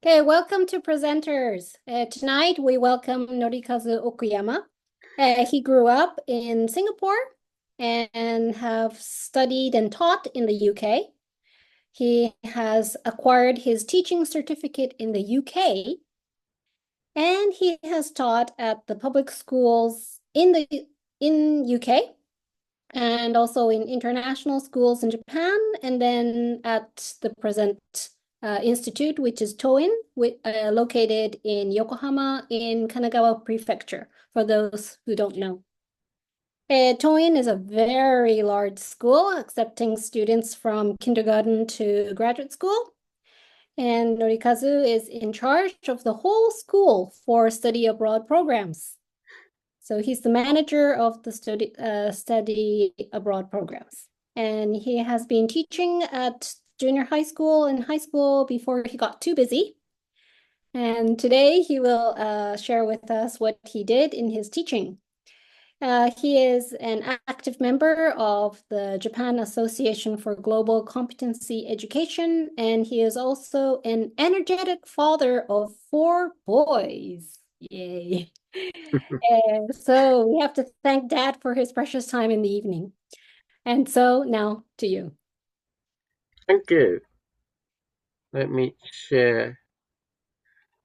Okay, welcome to PresentERs. Tonight we welcome Norikazu Okuyama. He grew up in Singapore and have studied and taught in the UK. He has acquired his teaching certificate in the UK, and he has taught at the public schools in UK and also in international schools in Japan, and then at the present institute, which is Toin, located in Yokohama in Kanagawa Prefecture, for those who don't know. Toin is a very large school, accepting students from kindergarten to graduate school. And Norikazu is in charge of the whole school for study abroad programs. So he's the manager of the study abroad programs. And he has been teaching at junior high school and high school before he got too busy. And today he will share with us what he did in his teaching. He is an active member of the Japan Association for Global Competency Education, and he is also an energetic father of 4 boys. Yay. So we have to thank Dad for his precious time in the evening. And so now to you. Thank you. Let me share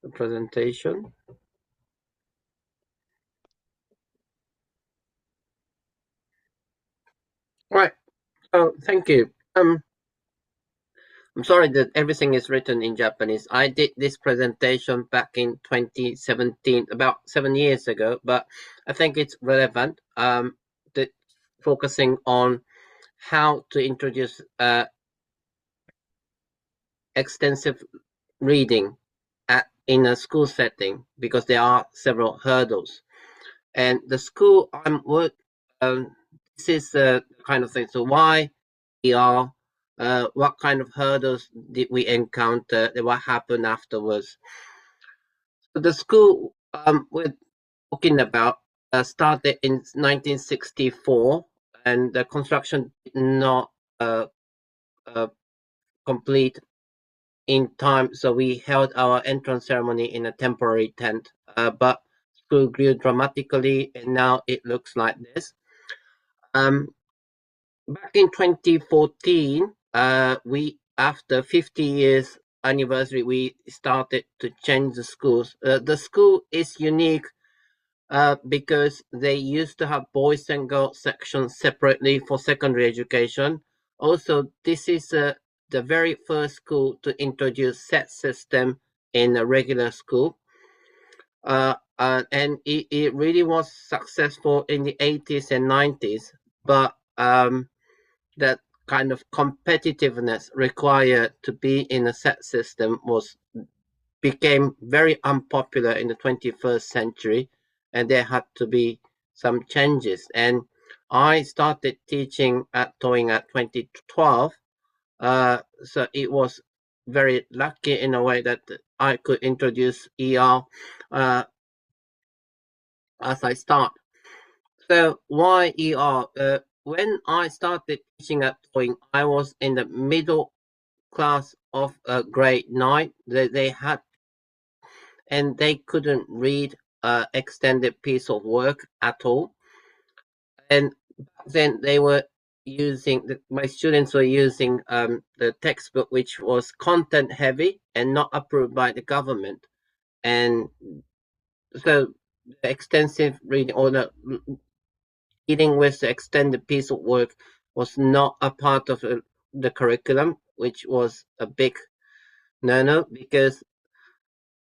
the presentation. Right. Oh, thank you. I'm sorry that everything is written in Japanese. I did this presentation back in 2017, about 7 years ago, but I think it's relevant. Focusing on how to introduce extensive reading in a school setting, because there are several hurdles. And the school I'm this is the kind of thing. So why ER? What kind of hurdles did we encounter? What happened afterwards? So the school we're talking about started in 1964, and the construction did not complete in time. So we held our entrance ceremony in a temporary tent. But school grew dramatically, and now it looks like this. Back in 2014, after 50 years anniversary, we started to change the schools. The school is unique because they used to have boys and girls sections separately for secondary education. Also, this is the very first school to introduce set system in a regular school. And it really was successful in the 80s and 90s, but that kind of competitiveness required to be in a set system became very unpopular in the 21st century, and there had to be some changes. And I started teaching at Toing at 2012, so it was very lucky in a way that I could introduce ER as I start. So why ER? When I started teaching at Toing, I was in the middle class of grade 9. They had, and they couldn't read extended piece of work at all. And then they were my students were using the textbook, which was content heavy and not approved by the government. And so the extensive reading, or the dealing with the extended piece of work, was not a part of the curriculum, which was a big no-no, because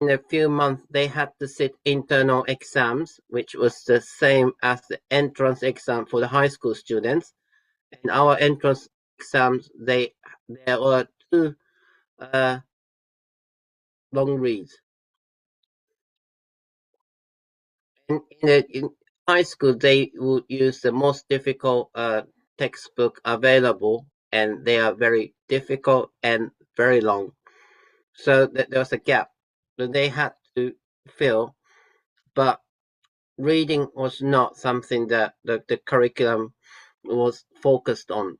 in a few months they had to sit internal exams, which was the same as the entrance exam for the high school students. And our entrance exams, there were 2 long reads. In high school, they would use the most difficult textbook available, and they are very difficult and very long. So there was a gap that they had to fill, but reading was not something that the curriculum was focused on.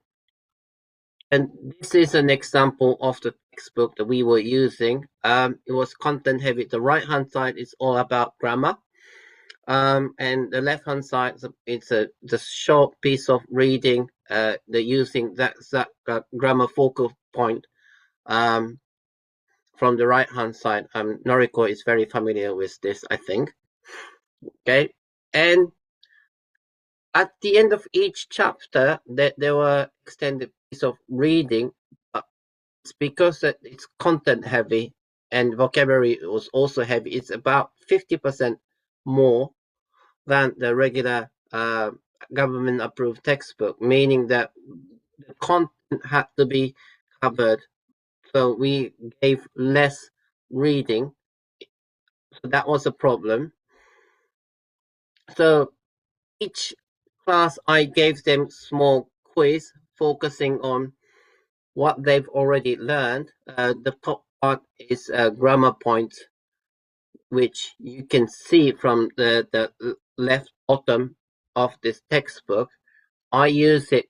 And this is an example of the textbook that we were using. It was content heavy. The right hand side is all about grammar. And the left hand side it's a just short piece of reading. They're using that grammar focal point. From the right hand side, Noriko is very familiar with this, I think. Okay, and at the end of each chapter, there were extended piece of reading. It's because it's content heavy and vocabulary was also heavy. It's about 50% more than the regular government approved textbook, meaning that the content had to be covered. So we gave less reading. So that was a problem. So each class, I gave them small quiz focusing on what they've already learned. The top part is grammar points, which you can see from the left bottom of this textbook. I use it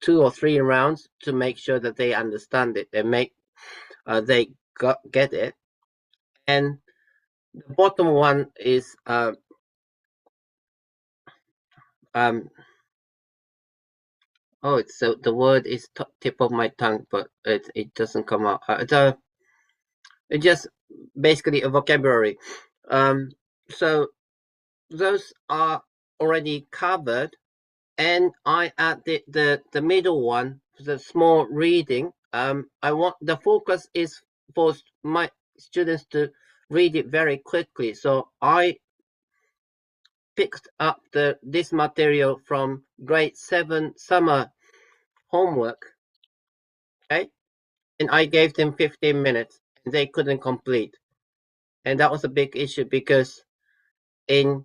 2 or 3 rounds to make sure that they understand it and they get it. And the bottom one is it's the word is tip of my tongue, but it doesn't come out. It's just basically a vocabulary. So those are already covered, and I added the middle one, the small reading. I want the focus is for my students to read it very quickly. So I picked up this material from grade 7 summer homework, okay? And I gave them 15 minutes and they couldn't complete. And that was a big issue because in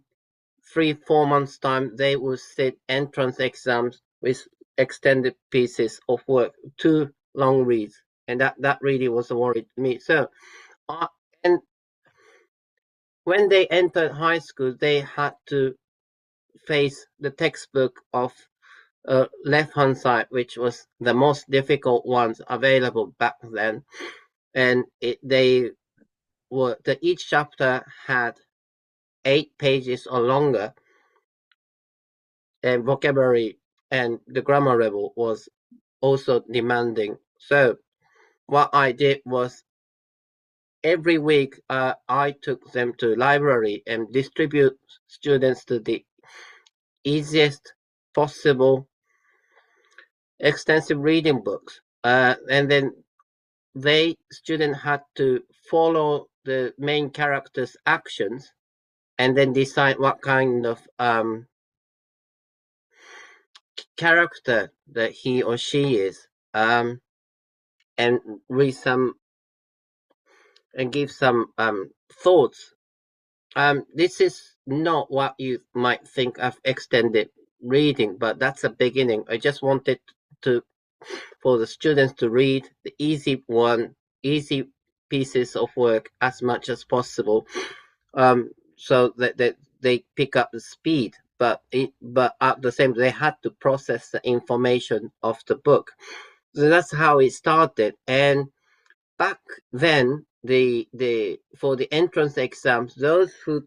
3-4 months time, they would sit entrance exams with extended pieces of work, 2 long reads. And that really was a worry to me. So, and when they entered high school, they had to face the textbook of left hand side, which was the most difficult ones available back then. And each chapter had 8 pages or longer, and vocabulary and the grammar level was also demanding. So what I did was every week I took them to library and distribute students to the easiest possible extensive reading books. And then student had to follow the main character's actions and then decide what kind of character that he or she is, and read some and give some thoughts. This is not what you might think of extended reading, but that's a beginning. I just wanted for the students to read the easy pieces of work as much as possible, so that they pick up the speed. But at the same time, they had to process the information of the book. So that's how it started. And back then, for the entrance exams, those who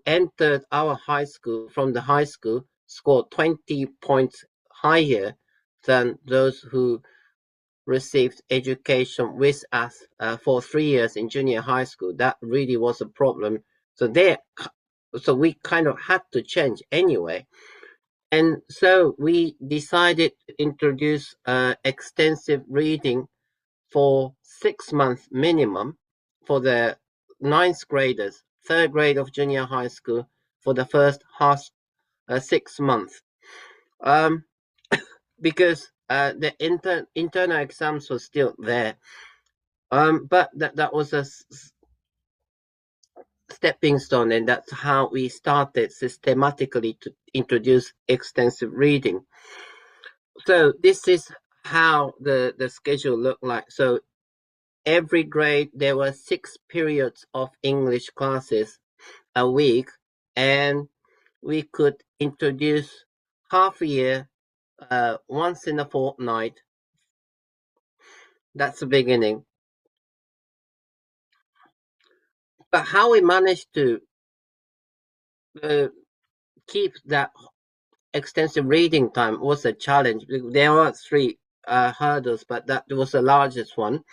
entered our high school from the high school scored 20 points higher than those who received education with us for 3 years in junior high school. That really was a problem. So we kind of had to change anyway. And so we decided to introduce extensive reading for 6 months minimum for the 9th graders, 3rd grade of junior high school, for the first 6 months. Because the internal exams were still there. But that was a stepping stone, and that's how we started systematically to introduce extensive reading. So this is how the schedule looked like. So every grade there were 6 periods of English classes a week, and we could introduce half a year once in a fortnight. That's the beginning. But how we managed to keep that extensive reading time was a challenge. There were three hurdles, but that was the largest one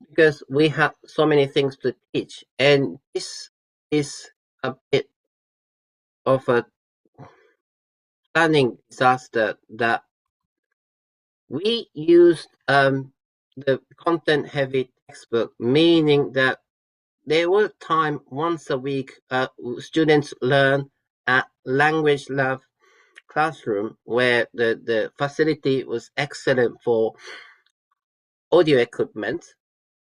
because we had so many things to teach, and this is a bit of a planning disaster that we used the content heavy textbook, meaning that there was time once a week students learn at language lab classroom where the facility was excellent for audio equipment.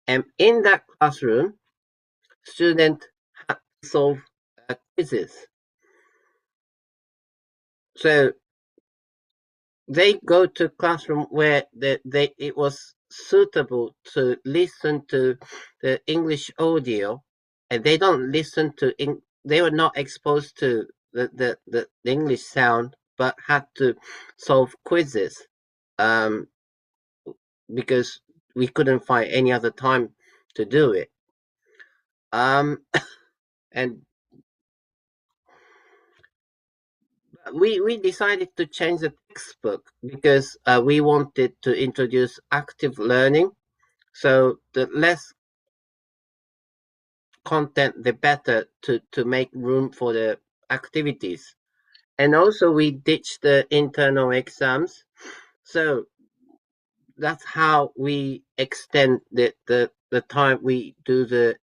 And in that classroom, students had to solve quizzes. So they go to classroom where it was suitable to listen to the English audio, and they don't listen to they were not exposed to the English sound, but had to solve quizzes, because we couldn't find any other time to do it. And we decided to change the textbook because we wanted to introduce active learning. So the less content, the better to make room for the activities. And also we ditched the internal exams. So that's how we extend the time we do the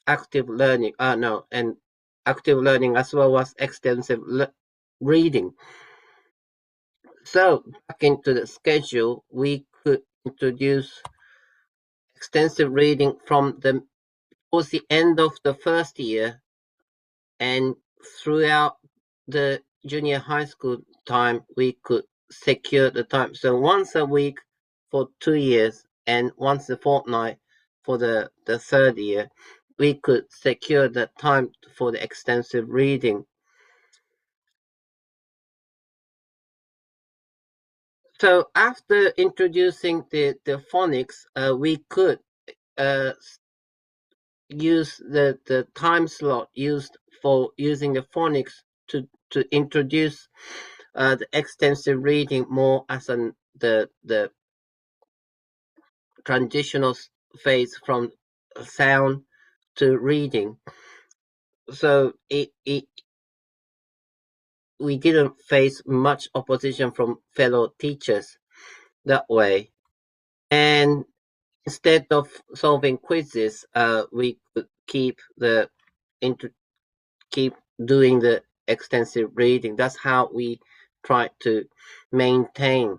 active learning. No, and active learning as well as extensive reading. So back into the schedule, we could introduce extensive reading from towards the end of the first year and throughout the junior high school time, we could secure the time. So once a week for 2 years and once a fortnight for the third year, we could secure the time for the extensive reading. So after introducing the phonics, we could use the time slot used for using the phonics to introduce the extensive reading more as the transitional phase from sound to reading. So we didn't face much opposition from fellow teachers that way. And instead of solving quizzes, we could keep doing the extensive reading. That's how we try to maintain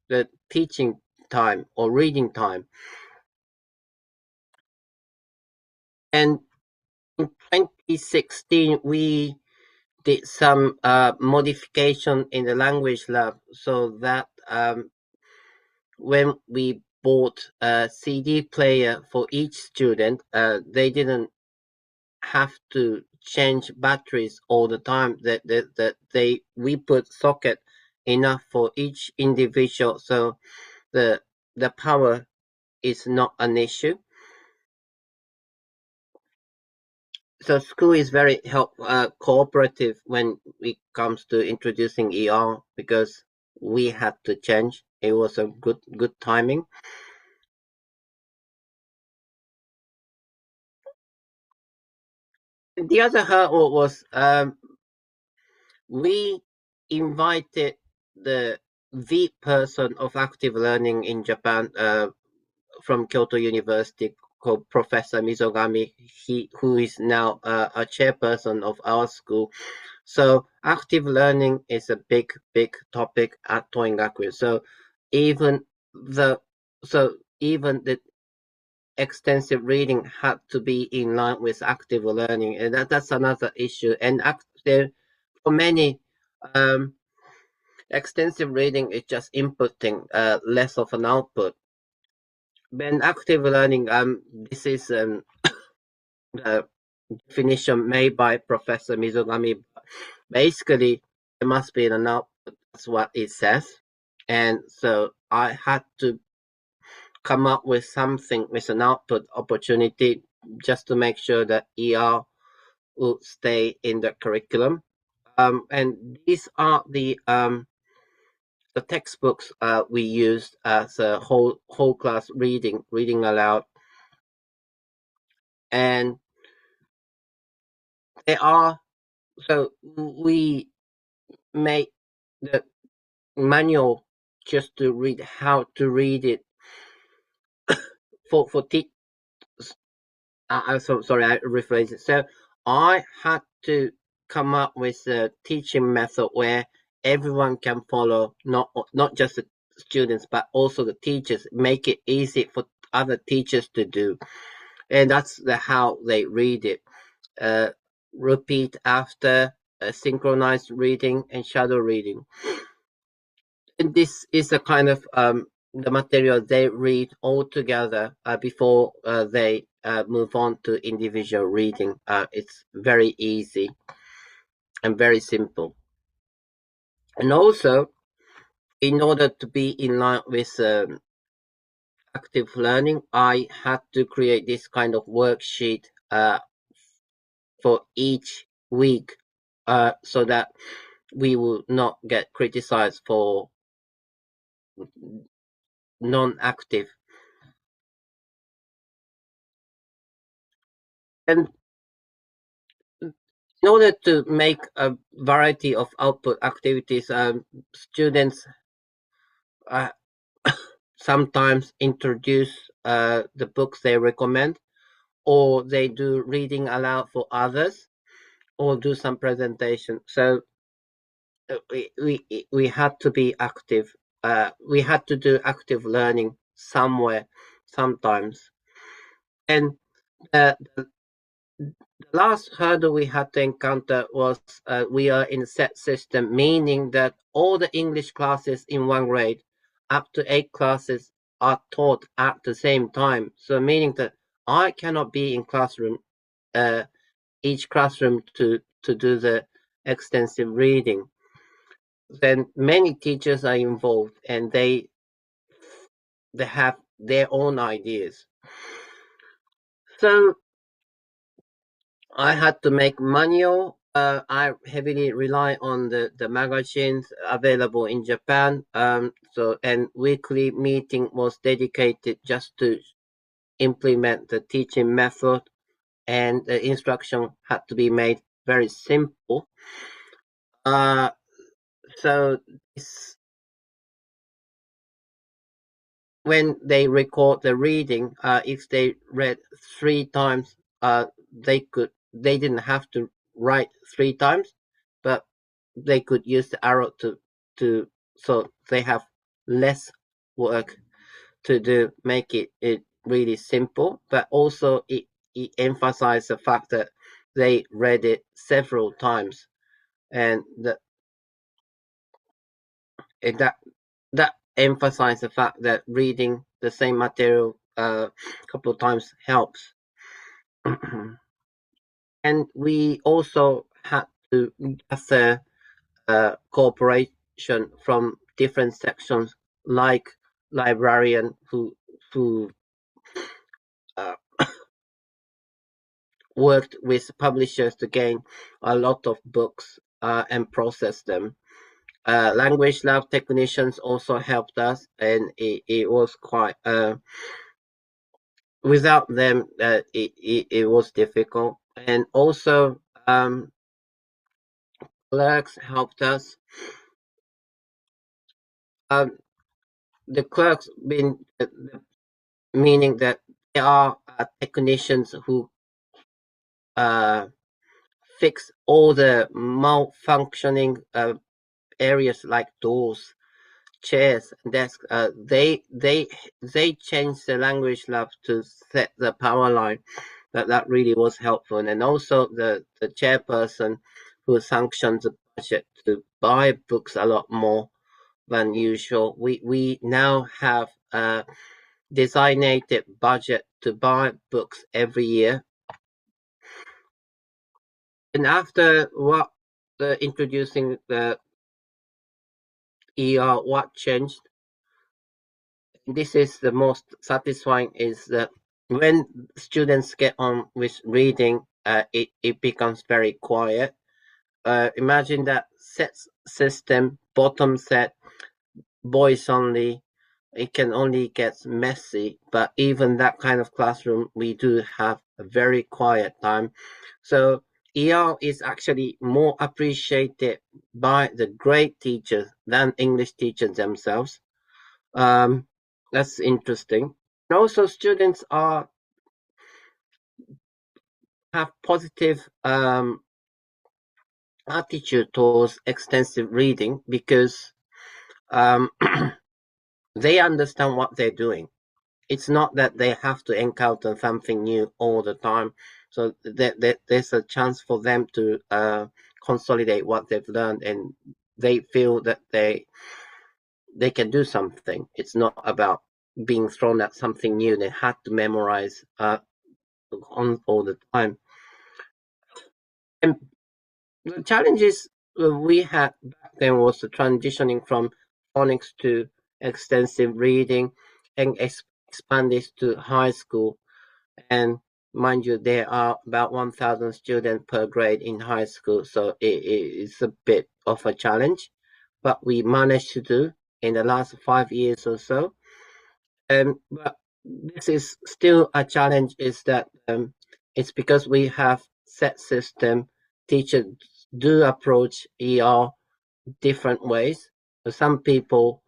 the teaching time or reading time. And in 2016, we did some modification in the language lab so that when we bought a CD player for each student, they didn't have to change batteries all the time. We put socket enough for each individual, so the power is not an issue. So school is very cooperative when it comes to introducing ER because we had to change. It was a good timing. The other hurdle was we invited the person of active learning in Japan from Kyoto University called Professor Mizogami, who is now a chairperson of our school. So active learning is a big topic at Toingaku. So even the extensive reading had to be in line with active learning, and that's another issue. And there for many extensive reading is just inputting, less of an output. When active learning, this is a definition made by Professor Mizogami. Basically, there must be an output. That's what it says. And so I had to come up with something with an output opportunity just to make sure that ER will stay in the curriculum. And these are the textbooks we used as a whole class reading aloud, and they are so we made the manual just to read how to read it for so sorry, I rephrase it. So I had to come up with a teaching method where everyone can follow, not just the students but also the teachers. Make it easy for other teachers to do, and that's how they read it. Uh, Repeat after, synchronized reading, and shadow reading. And this is the kind of the material they read all together before they move on to individual reading. It's very easy and very simple. And also, in order to be in line with active learning, I had to create this kind of worksheet for each week so that we will not get criticized for non-active. And in order to make a variety of output activities, students uh, sometimes introduce the books they recommend, or they do reading aloud for others, or do some presentation. So we had to be active. We had to do active learning somewhere, sometimes. And the last hurdle we had to encounter was we are in a set system, meaning that all the English classes in one grade, up to 8 classes, are taught at the same time. So meaning that I cannot be in classroom, each classroom to do the extensive reading. Then many teachers are involved, and they have their own ideas. So I had to make manual. I heavily rely on the magazines available in Japan. And weekly meeting was dedicated just to implement the teaching method, and the instruction had to be made very simple. So this, when they record the reading, if they read 3 times, they didn't have to write 3 times, but they could use the arrow to so they have less work to do, make it really simple. But also it emphasized the fact that they read it several times, and that emphasized the fact that reading the same material a couple of times helps. And we also had to gather cooperation from different sections, like librarian who uh, worked with publishers to gain a lot of books and process them. Language lab technicians also helped us, and it was quite without them it was difficult. And also clerks helped us. um, the clerks meaning that they are technicians who fix all the malfunctioning areas like doors, chairs, and desks. They changed the language lab to set the power line. That really was helpful. And also the chairperson who sanctioned the budget to buy books a lot more than usual. We now have a designated budget to buy books every year. And after introducing the what changed? This is the most satisfying, is that when students get on with reading, it becomes very quiet. Imagine that set system, bottom set, boys only. It can only get messy, but even that kind of classroom, we do have a very quiet time. So ER is actually more appreciated by the great teachers than English teachers themselves. Um, that's interesting. And also, students are have positive attitude towards extensive reading because um, they understand what they're doing. It's not that they have to encounter something new all the time. So there's a chance for them to consolidate what they've learned, and they feel that they can do something. It's not about being thrown at something new. They had to memorize on all the time. And the challenges we had back then was the transitioning from phonics to extensive reading and expand this to high school. And mind you, there are about 1,000 students per grade in high school, so it's a bit of a challenge, but we managed to do in the last 5 years or so. But this is still a challenge. Is that it's because we have set system. Teachers do approach ER different ways. Some people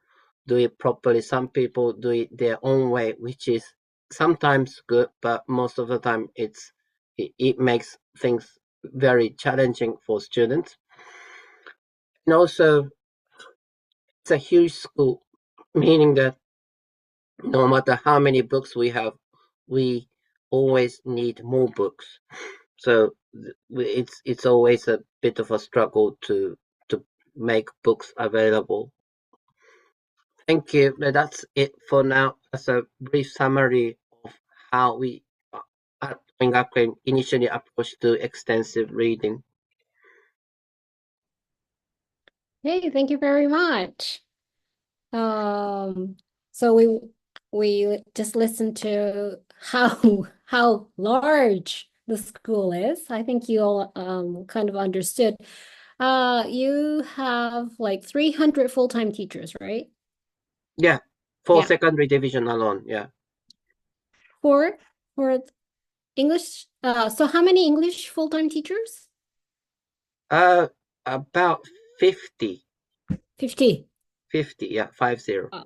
do it properly. Some people do it their own way, which is sometimes good, but most of the time it makes things very challenging for students. And also, it's a huge school, meaning that no matter how many books we have, we always need more books. So it's always a bit of a struggle to make books available. Thank you. That's it for now. As a brief summary of how we at Toingakuen initially approached to extensive reading. Hey, thank you very much. Um, so we just listened to how large the school is. I think you all kind of understood. You have like 300 full-time teachers, right? Yeah, for Yeah. secondary division alone. Yeah. For for English, so how many English full-time teachers? Uh, about 50, 50. 50. Yeah, 50. Oh.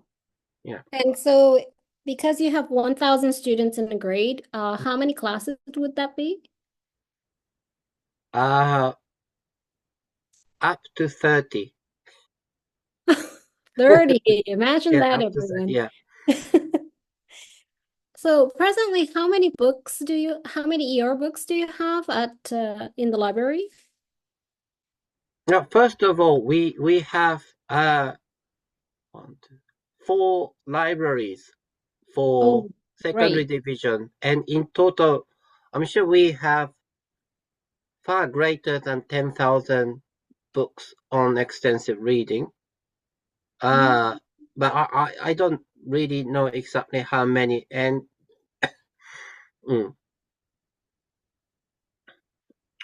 Yeah. And so because you have 1,000 students in a grade, how many classes would that be? Uh, up to 30. 30. Imagine Yeah, that, up to 30. everyone. Yeah. So presently, how many ER books do you have at in the library? Now, first of all, we have one, two, 4 libraries for Oh, secondary right. division, and in total, I'm sure we have far greater than 10,000 books on extensive reading. Mm, Uh, but I don't really know exactly how many. And mm,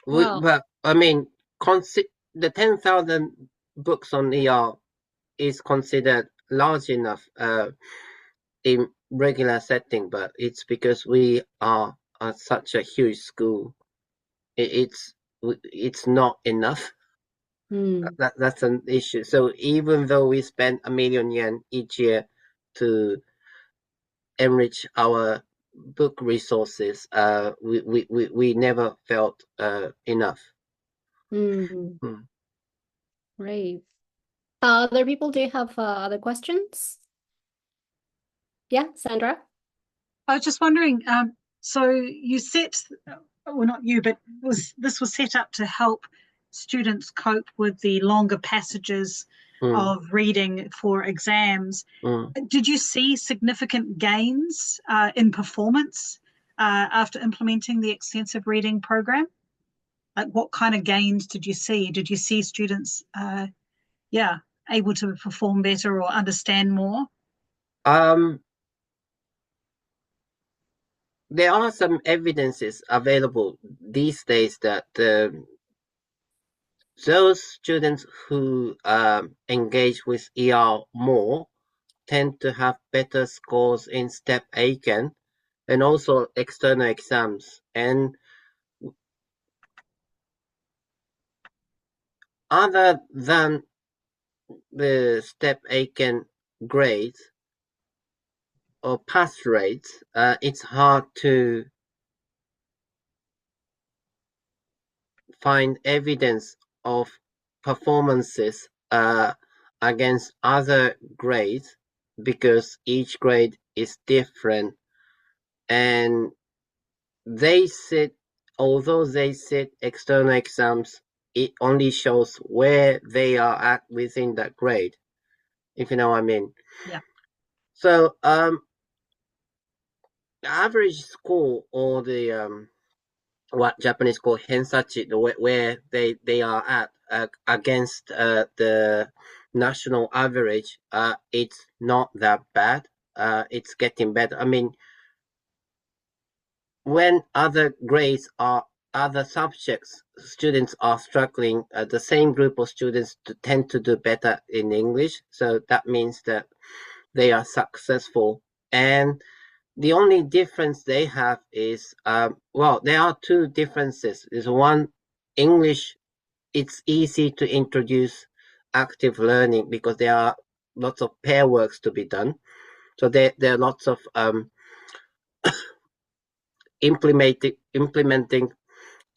wow. but I mean, the 10,000 books on ER is considered large enough in regular setting, but it's because we are at such a huge school. It's it's not enough. Hmm. That's an issue. So even though we spend 1 million yen each year to enrich our book resources, we never felt enough. Hmm. Hmm. Right. Other people, do you have other questions? Yeah, Sandra? I was just wondering, so you set, well, not you, but this was set up to help students cope with the longer passages Hmm. of reading for exams. Hmm. Did you see significant gains in performance after implementing the extensive reading program? Like, what kind of gains did you see? Did you see students, yeah, able to perform better or understand more? Um, there are some evidences available these days that those students who engage with ER more tend to have better scores in STEP ACAN and also external exams. And other than the STEP ACAN grades or pass rates, it's hard to find evidence of performances against other grades because each grade is different, and although they sit external exams, it only shows where they are at within that grade, if you know what I mean. Yeah. So the average score, or the what Japanese call hensachi, where they are at against the national average, it's not that bad. It's getting better. I mean, when other subjects, students are struggling, the same group of students tend to do better in English. So that means that they are successful. And the only difference they have is, there are two differences. Is one, English, it's easy to introduce active learning because there are lots of pair works to be done. So there are lots of implementing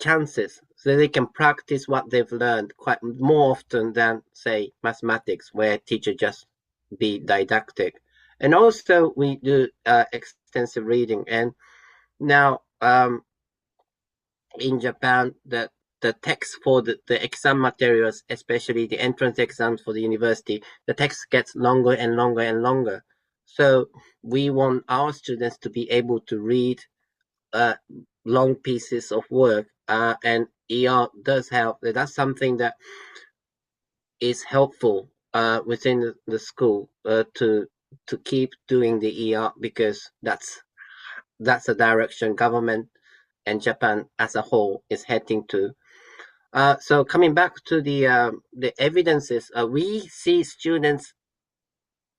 chances, so they can practice what they've learned quite more often than, say, mathematics, where teacher just be didactic. And also we do extensive reading. And now in Japan, the text for the exam materials, especially the entrance exams for the university, the text gets longer and longer and longer. So we want our students to be able to read long pieces of work, and ER does help. That's something that is helpful within the school to keep doing the ER, because that's a direction government and Japan as a whole is heading to. So coming back to the evidences, we see students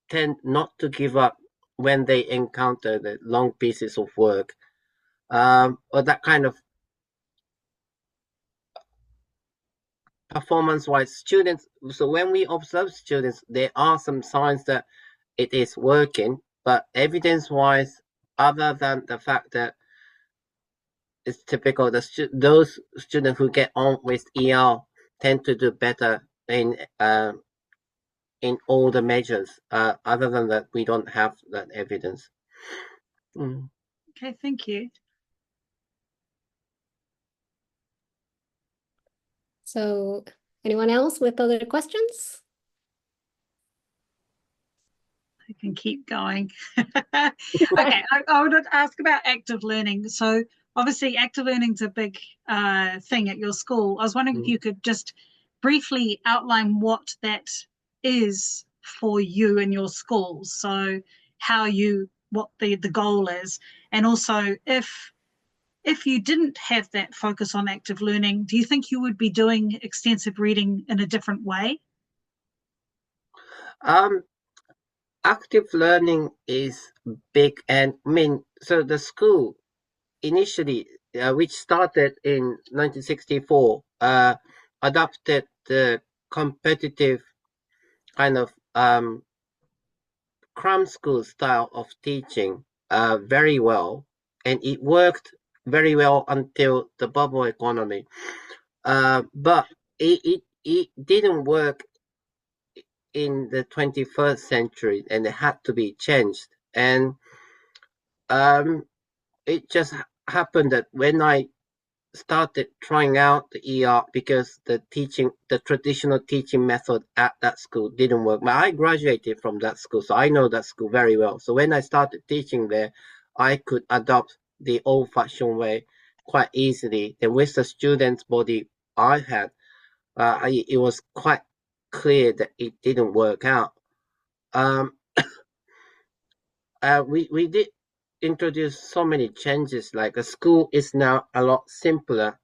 tend not to give up when they encounter the long pieces of work, or that kind of performance-wise. Students. So when we observe students, there are some signs that it is working, but evidence-wise, other than the fact that it's typical, those students who get on with ER tend to do better in all the measures. Other than that, we don't have that evidence. Okay, thank you. So, anyone else with other questions? I can keep going. Okay, I would ask about active learning. So obviously active learning is a big thing at your school. I was wondering if you could just briefly outline what that is for you in your school. So what the goal is, and also if you didn't have that focus on active learning, do you think you would be doing extensive reading in a different way? Active learning is big, and I mean, so the school initially, which started in 1964, adopted the competitive kind of cram school style of teaching very well, and it worked very well until the bubble economy. But it didn't work in the 21st century, and it had to be changed. And it just happened that when I started trying out the ER, because the traditional teaching method at that school didn't work. But I graduated from that school, so I know that school very well. So when I started teaching there, I could adopt the old-fashioned way quite easily. And with the students' body I had, it was quite clear that it didn't work out. We did introduced so many changes. Like a school is now a lot simpler.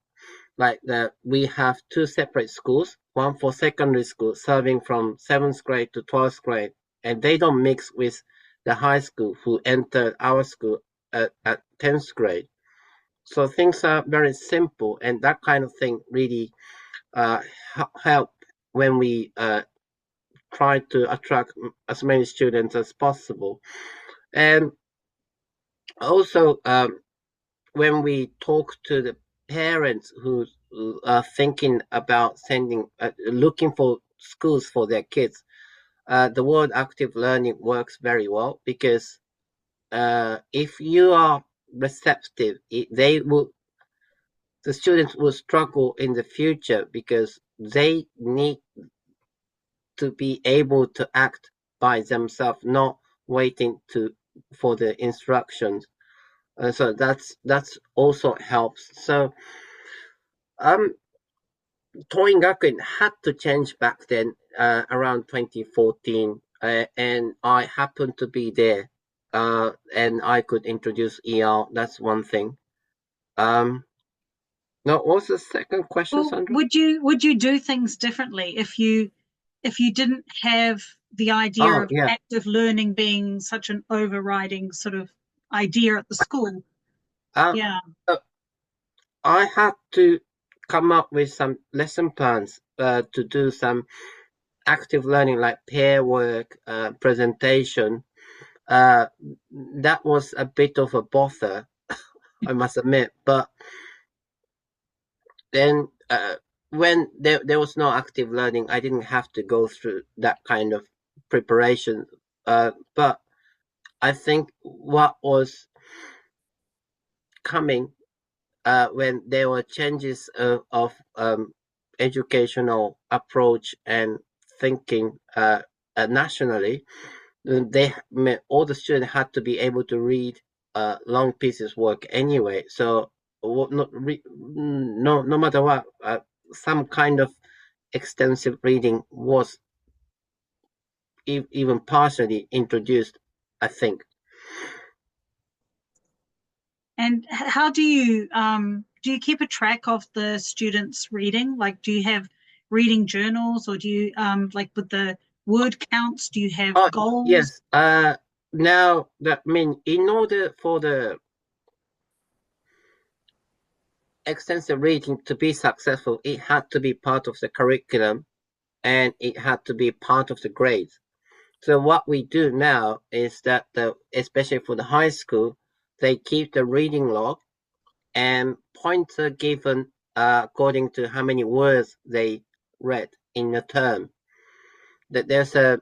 Like we have two separate schools, one for secondary school, serving from 7th grade to 12th grade, and they don't mix with the high school who entered our school at 10th grade. So things are very simple, and that kind of thing really help when we try to attract as many students as possible. And also, when we talk to the parents who are thinking about looking for schools for their kids, the word active learning works very well because if you are receptive, the students will struggle in the future because they need to be able to act by themselves, not waiting for the instructions. So that's also helps. So Toingaku had to change back then, around 2014, and I happened to be there, and I could introduce ER. That's one thing. Now, what's the second question, Well, Sandra? would you do things differently if you didn't have the idea Oh, of yeah. active learning being such an overriding sort of idea at the school? Um, Yeah. uh, I had to come up with some lesson plans to do some active learning like pair work, presentation. Uh, that was a bit of a bother, I must admit. But then when there was no active learning, I didn't have to go through that kind of preparation. But I think what was coming when there were changes of educational approach and thinking nationally, all the students had to be able to read long pieces work anyway. So no matter what, some kind of extensive reading was even partially introduced, I think. And how do you keep a track of the students' reading? Like, do you have reading journals, or do you like with the word counts? Do you have Oh, goals? yes. Now that I mean, in order for the extensive reading to be successful, it had to be part of the curriculum and it had to be part of the grades. So what we do now is that, especially for the high school, they keep the reading log and points are given according to how many words they read in a term. That there's a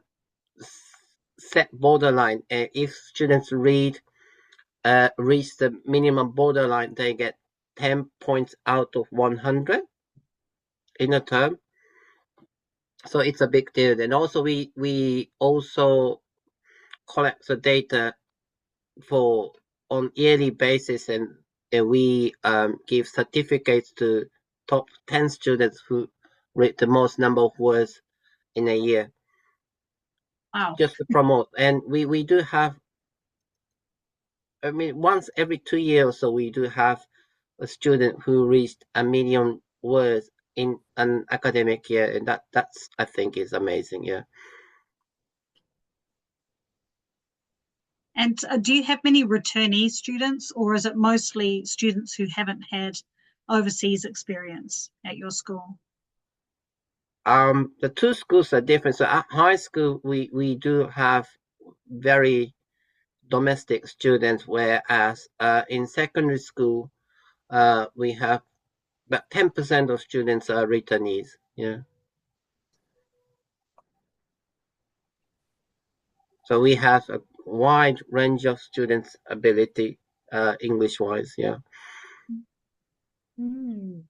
set borderline. If students reach the minimum borderline, they get 10 points out of 100 in a term. So it's a big deal. And also we also collect the data for on yearly basis, and we give certificates to top 10 students who read the most number of words in a year, Wow. just to promote. And we do have, I mean, once every 2 years, so we do have a student who reached 1 million words in an academic year, and that's I think is amazing. Yeah. And do you have many returnee students, or is it mostly students who haven't had overseas experience at your school? The two schools are different. So at high school, we do have very domestic students, whereas in secondary school, we have about 10% of students are returnees. Yeah. So we have a wide range of students' ability, English-wise. Yeah. Mm.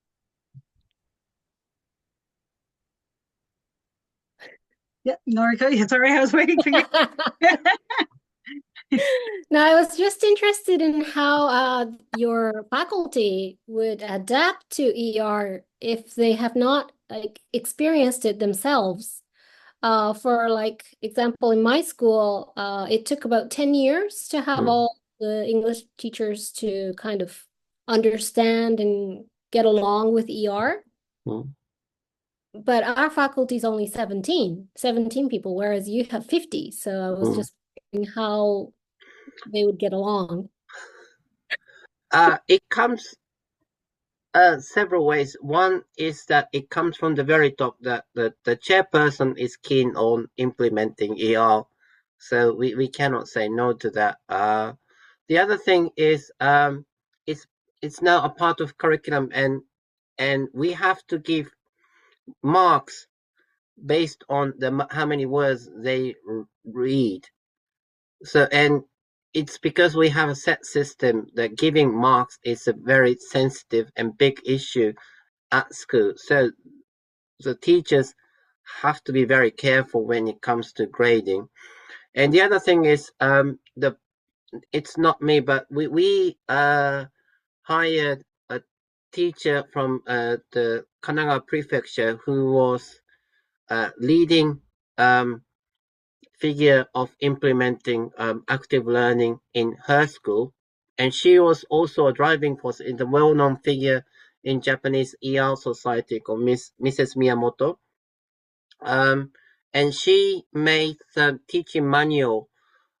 Yeah, Noriko, sorry, I was waiting for you. No, I was just interested in how your faculty would adapt to ER if they have not like experienced it themselves. For like example, in my school, it took about 10 years to have all the English teachers to kind of understand and get along with ER. Mm. But our faculty is only 17 people, whereas you have 50. So I was just wondering how they would get along. It comes several ways. One is that it comes from the very top that the chairperson is keen on implementing ER. So we cannot say no to that. The other thing is it's now a part of curriculum, and we have to give marks based on how many words they read. So, and it's because we have a set system that giving marks is a very sensitive and big issue at school. So the teachers have to be very careful when it comes to grading. And the other thing is it's not me, but we hired a teacher from the Kanagawa prefecture who was leading figure of implementing active learning in her school. And she was also a driving force in the well-known figure in Japanese ER society called Mrs. Miyamoto. And she made the teaching manual.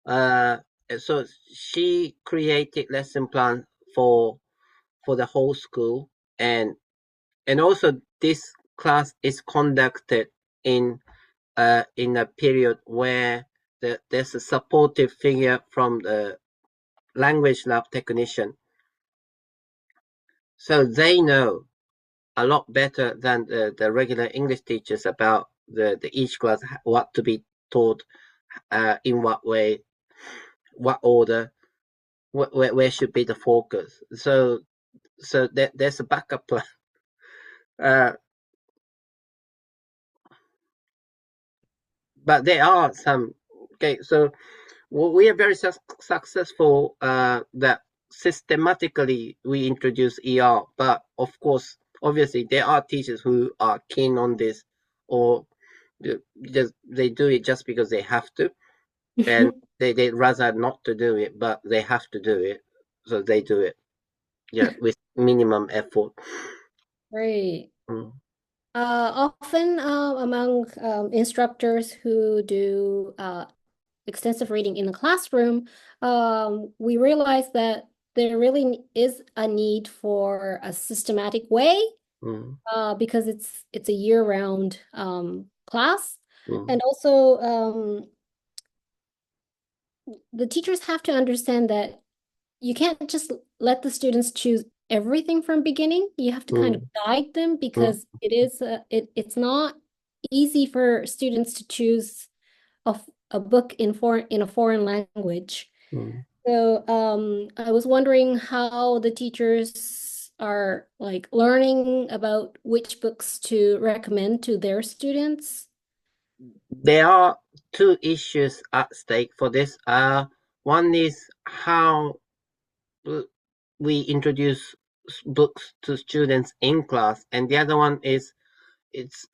So she created lesson plan for the whole school, and also this class is conducted in a period where there's a supportive figure from the language lab technician. So they know a lot better than the regular English teachers about the each class, what to be taught, in what way, what order, where should be the focus. So there's a backup plan. But there are some. Okay, so we are very successful that systematically we introduce ER, but of course, obviously, there are teachers who are keen on this, or they do it just because they have to, and they rather not to do it, but they have to do it, so they do it, yeah, with minimum effort. Right. Often among instructors who do extensive reading in the classroom, we realize that there really is a need for a systematic way because it's a year-round class. And also the teachers have to understand that you can't just let the students choose everything from beginning. You have to kind of guide them because it's not easy for students to choose a book in a foreign language. So I was wondering how the teachers are like learning about which books to recommend to their students. There are two issues at stake for this. One is how we introduce books to students in class, and the other one is it's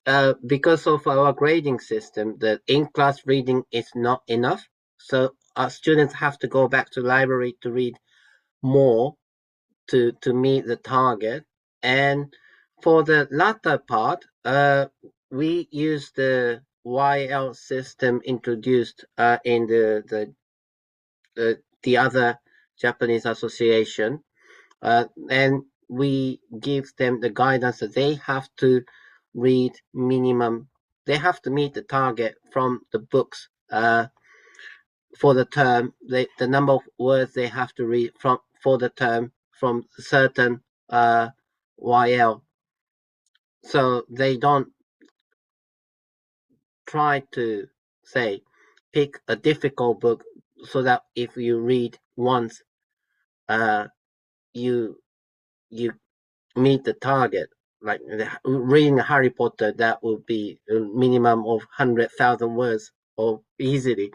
because of our grading system that in-class reading is not enough. So our students have to go back to library to read more to meet the target. And for the latter part, we use the YL system introduced in the other Japanese association, and we give them the guidance that they have to read minimum. They have to meet the target from the books for the term. The number of words they have to read for the term from certain YL. So they don't try to say pick a difficult book so that if you read once, you meet the target. Like reading Harry Potter, that would be a minimum of 100,000 words or easily,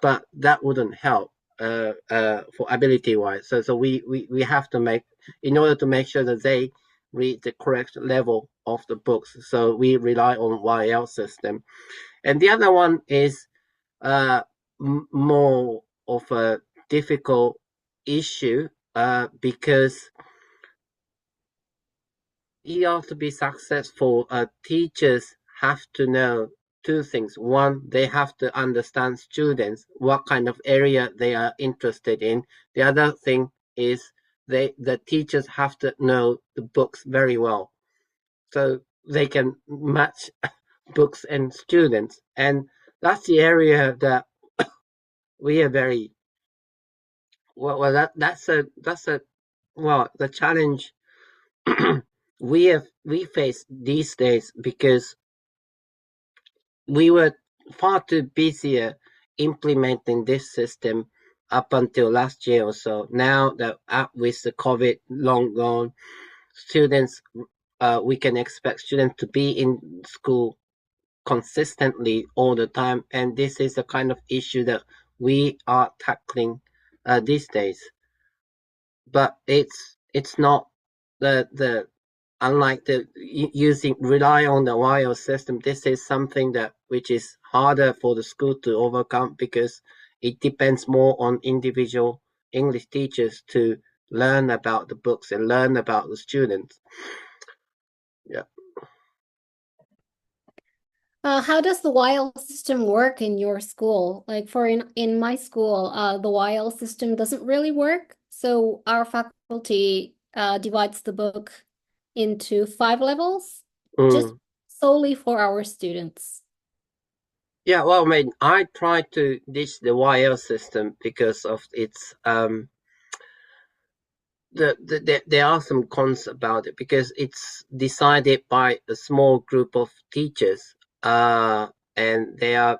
but that wouldn't help for ability wise. So we have to make, in order to make sure that they read the correct level of the books. So we rely on YL system, and the other one is more of a difficult issue because to be successful, teachers have to know two things. One, they have to understand students, what kind of area they are interested in. The other thing is the teachers have to know the books very well, so they can match books and students. And that's the area that we are very well. That's a well, the challenge we face these days, because we were far too busier implementing this system up until last year or so. Now that with the COVID long gone, students, we can expect students to be in school consistently all the time, and this is the kind of issue that we are tackling these days. But it's not the unlike the using rely on the wire system. This is something that which is harder for the school to overcome, because it depends more on individual English teachers to learn about the books and learn about the students. Yeah. How does the YL system work in your school? Like in my school, the YL system doesn't really work. So our faculty divides the book into 5 levels, just Mm. solely for our students. Yeah, well, I mean, I try to ditch the YL system because of its there are some cons about it, because it's decided by a small group of teachers, and they are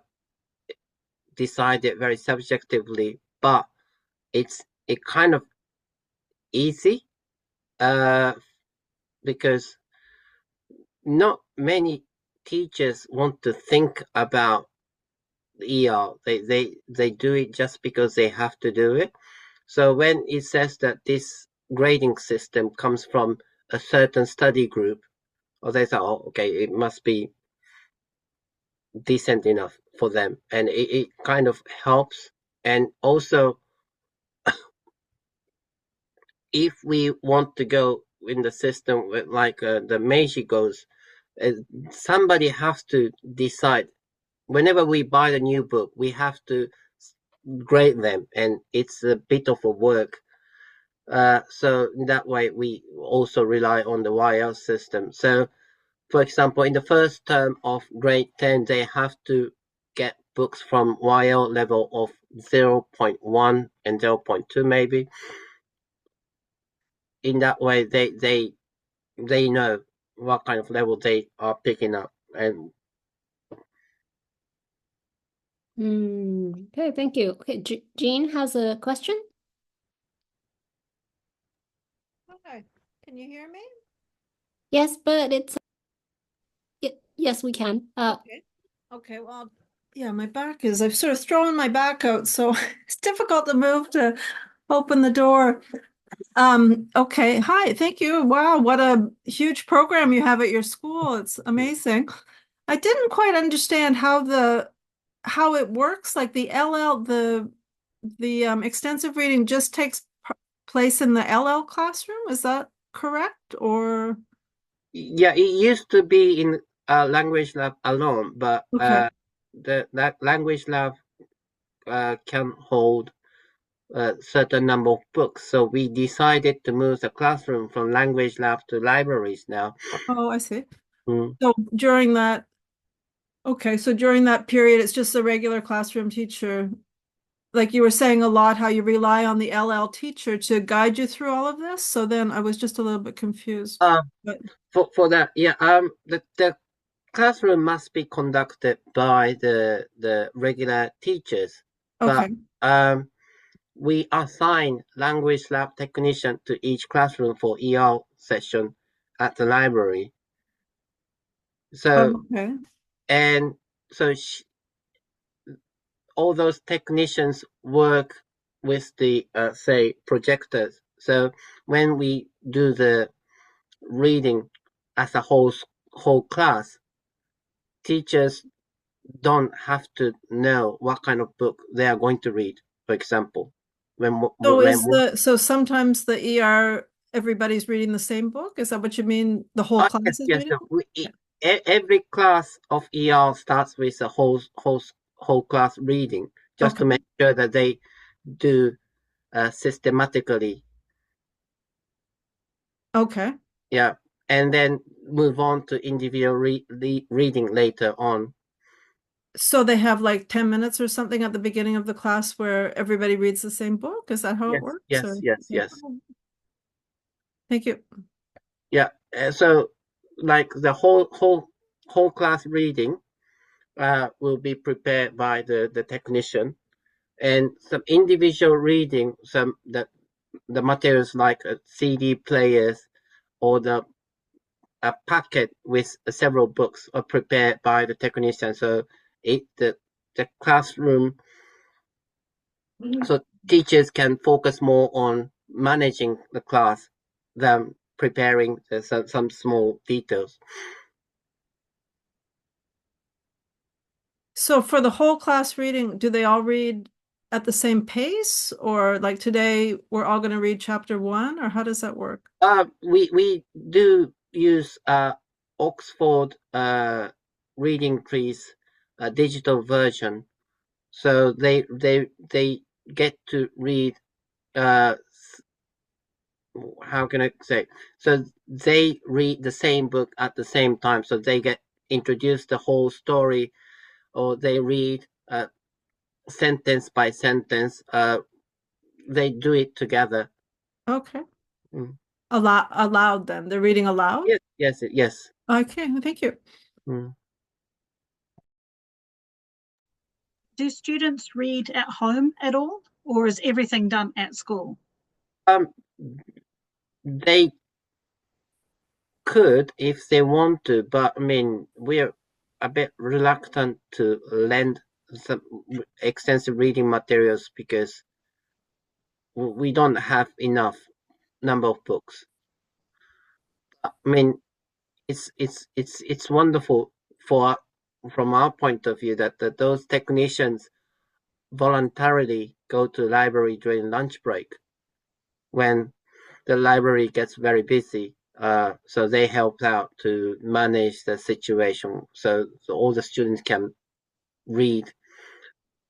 decided very subjectively, but it kind of easy, uh, because not many teachers want to think about ER. They do it just because they have to do it. So when it says that this grading system comes from a certain study group, or they say, oh, okay, it must be decent enough for them, and it kind of helps. And also, if we want to go in the system with like the Meiji goes, uh, somebody has to decide. Whenever we buy a new book, we have to grade them, and it's a bit of a work. So that way, we also rely on the YL system. So, for example, in the first term of grade 10, they have to get books from YL level of 0.1 and 0.2 maybe. In that way, they know what kind of level they are picking up. And Okay, thank you. Okay, Jean has a question. Hi, can you hear me? Yes, but yes, we can. Okay, well, yeah, my back is, I've sort of thrown my back out, so it's difficult to move to open the door. Okay, hi, thank you. Wow, what a huge program you have at your school. It's amazing. I didn't quite understand how it works, like the LL, the extensive reading just takes place in the LL classroom. Is that correct? Or yeah, it used to be in language lab alone, but okay. that language lab can hold a certain number of books. So we decided to move the classroom from language lab to libraries now. Oh, I see. Mm. So during that, okay, so during that period, it's just a regular classroom teacher. Like you were saying a lot, how you rely on the LL teacher to guide you through all of this. So then I was just a little bit confused. But For that, yeah, the classroom must be conducted by the regular teachers, but okay. we assign language lab technician to each classroom for session at the library. So Okay. and so all those technicians work with the say projectors. So when we do the reading as a whole class, teachers don't have to know what kind of book they are going to read, for example. So sometimes the ER, everybody's reading the same book? Is that what you mean? The whole class yes, is yes. reading? Every class of ER starts with a whole class reading, just to Okay. make sure that they do systematically. Okay. Yeah, and then move on to individual reading later on. So they have like 10 minutes or something at the beginning of the class where everybody reads the same book? Is that how it Yes, works? yes, Or- yes, yeah. yes. Thank you. Yeah, so like the whole class reading will be prepared by the technician, and some individual reading, some the materials like CD players or a packet with several books are prepared by the technician. So the classroom, so teachers can focus more on managing the class than preparing some small details. So for the whole class reading, do they all read at the same pace? Or like today, we're all going to read chapter 1? Or how does that work? We do use Oxford reading trees digital version, so they get to read how can I say? So they read the same book at the same time, so they get introduced the whole story, or they read sentence by sentence. They do it together. Okay. Mm. Aloud then. They're reading aloud? Yes, yes, yes. Okay, thank you. Mm. Do students read at home at all, or is everything done at school? They could if they want to, but I mean, we're a bit reluctant to lend some extensive reading materials because we don't have enough number of books. I mean, it's wonderful for from our point of view that those technicians voluntarily go to library during lunch break when the library gets very busy. So they help out to manage the situation, so all the students can read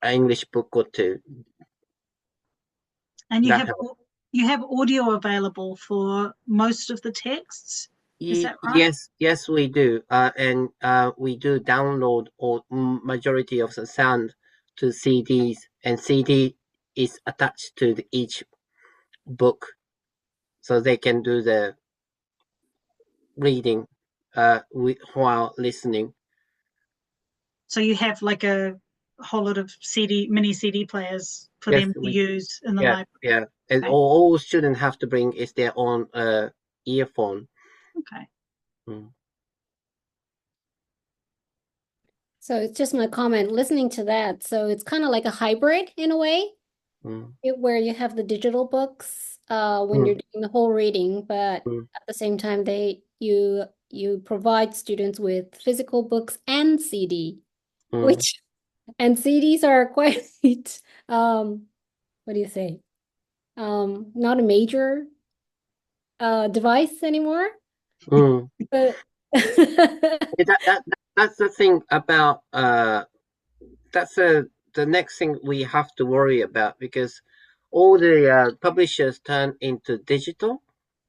an English book or two. And That helps. you have audio available for most of the texts. Is that right? Yes, we do, and we do download or majority of the sound to CDs, and CD is attached to each book, so they can do the reading while listening. So you have like a whole lot of mini CD players for Yes, them to use in the library. yeah, and Okay. all students have to bring is their own earphone. Okay. Mm. So it's just my comment listening to that. So it's kind of like a hybrid in a way, Mm. where you have the digital books when you're Mm. doing the whole reading, but Mm. at the same time you provide students with physical books and CD, Mm. which and CDs are quite um what do you say? Not a major device anymore. Mm. But That's the thing about that's the next thing we have to worry about, because all the publishers turn into digital.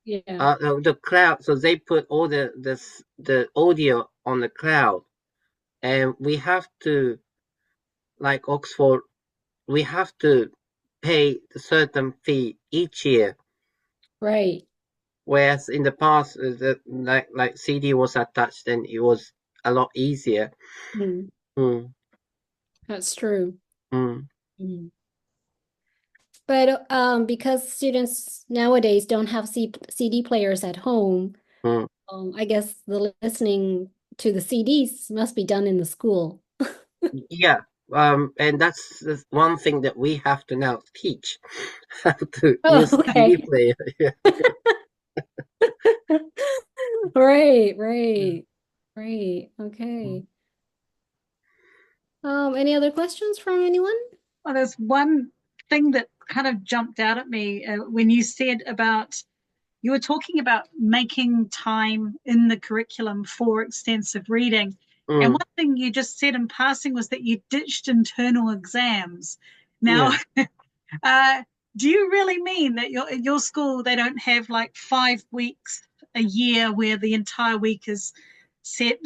yeah. The cloud, so they put all the audio on the cloud, and we have to, like Oxford, we have to pay a certain fee each year. Right. Whereas in the past, like CD was attached, and it was a lot easier. Mm, Mm. that's true. Mm. Mm. But because students nowadays don't have CD players at home, Mm. I guess the listening to the CDs must be done in the school. Yeah, and that's the one thing that we have to now teach how to Oh, use CD okay. player. Yeah. Right, Yeah. right, right. Okay. Any other questions from anyone? Well, there's one thing that kind of jumped out at me when you said about you were talking about making time in the curriculum for extensive reading. And one thing you just said in passing was that you ditched internal exams. Now, do you really mean that your school, they don't have like 5 weeks a year where the entire week is set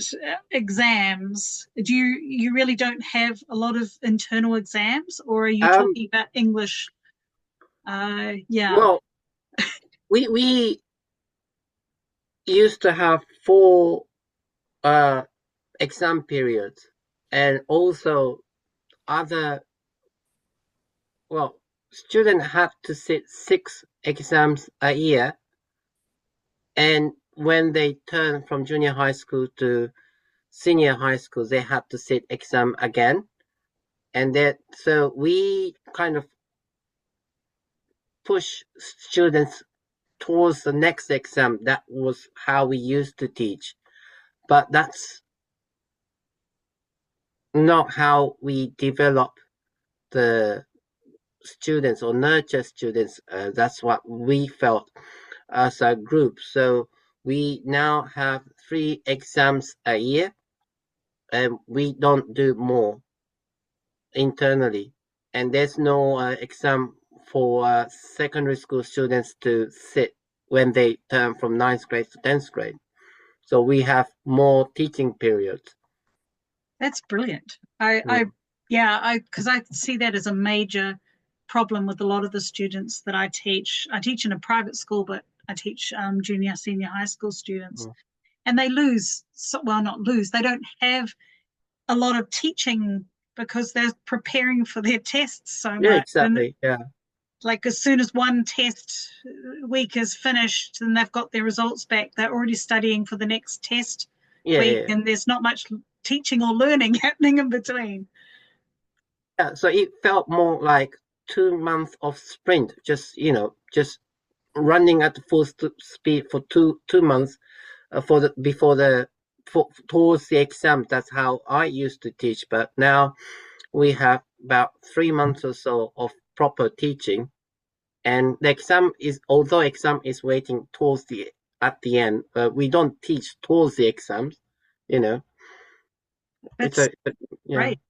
exams? Do you really don't have a lot of internal exams, or are you talking about English? Well, we used to have 4 exam periods, and also other, students have to sit 6 exams a year, and when they turn from junior high school to senior high school, they have to sit exam again. And so we kind of push students towards the next exam. That was how we used to teach. But that's not how we develop the students or nurture students. That's what we felt as a group. So we now have 3 exams a year, and we don't do more internally. And there's no exam for secondary school students to sit when they turn from 9th grade to 10th grade. So we have more teaching periods. That's brilliant. Because I see that as a major problem with a lot of the students that I teach. I teach in a private school, but I teach junior, senior high school students, and they lose. Not lose. They don't have a lot of teaching because they're preparing for their tests so much. Yeah, exactly. Like as soon as one test week is finished and they've got their results back, they're already studying for the next test week, and there's not much teaching or learning happening in between. Yeah, so it felt more like 2 months of sprint, just running at full speed for two months towards the exam. That's how I used to teach, but now we have about 3 months or so of proper teaching, and the exam is waiting at the end. We don't teach towards the exams, That's great.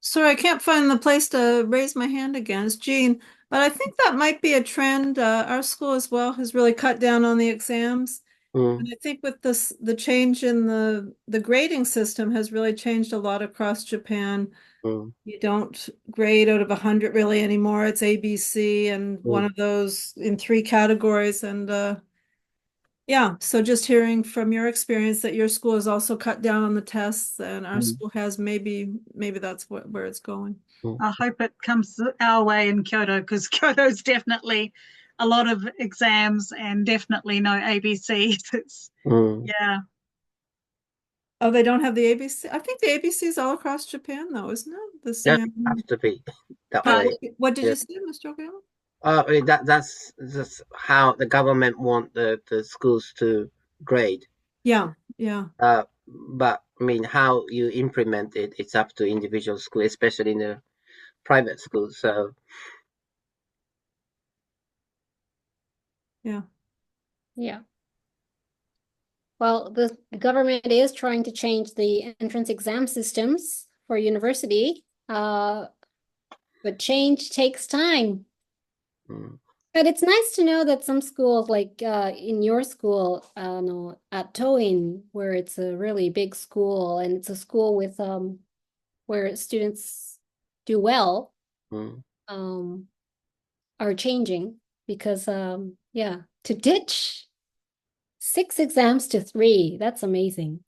Sorry, I can't find the place to raise my hand again. It's Jean, but I think that might be a trend. Our school as well has really cut down on the exams. And I think with the change in the grading system has really changed a lot across Japan. You don't grade out of 100 really anymore. It's ABC and one of those in 3 categories. And so just hearing from your experience that your school has also cut down on the tests, and our school has, maybe that's where it's going. I hope it comes our way in Kyoto, because Kyoto's definitely a lot of exams and definitely no ABCs. Yeah. Oh, they don't have the ABC? I think the ABC is all across Japan, though, isn't it? The same. That has to be that way. What did you say, Mr. Okuyama? That's how the government want the schools to grade. Yeah. But I mean, how you implement it, it's up to individual school, especially in the private schools. So yeah. Well, the government is trying to change the entrance exam systems for university, but change takes time. But it's nice to know that some schools, like in your school, at Toin, where it's a really big school and it's a school with where students do well, are changing, because to ditch 6 exams to 3, that's amazing.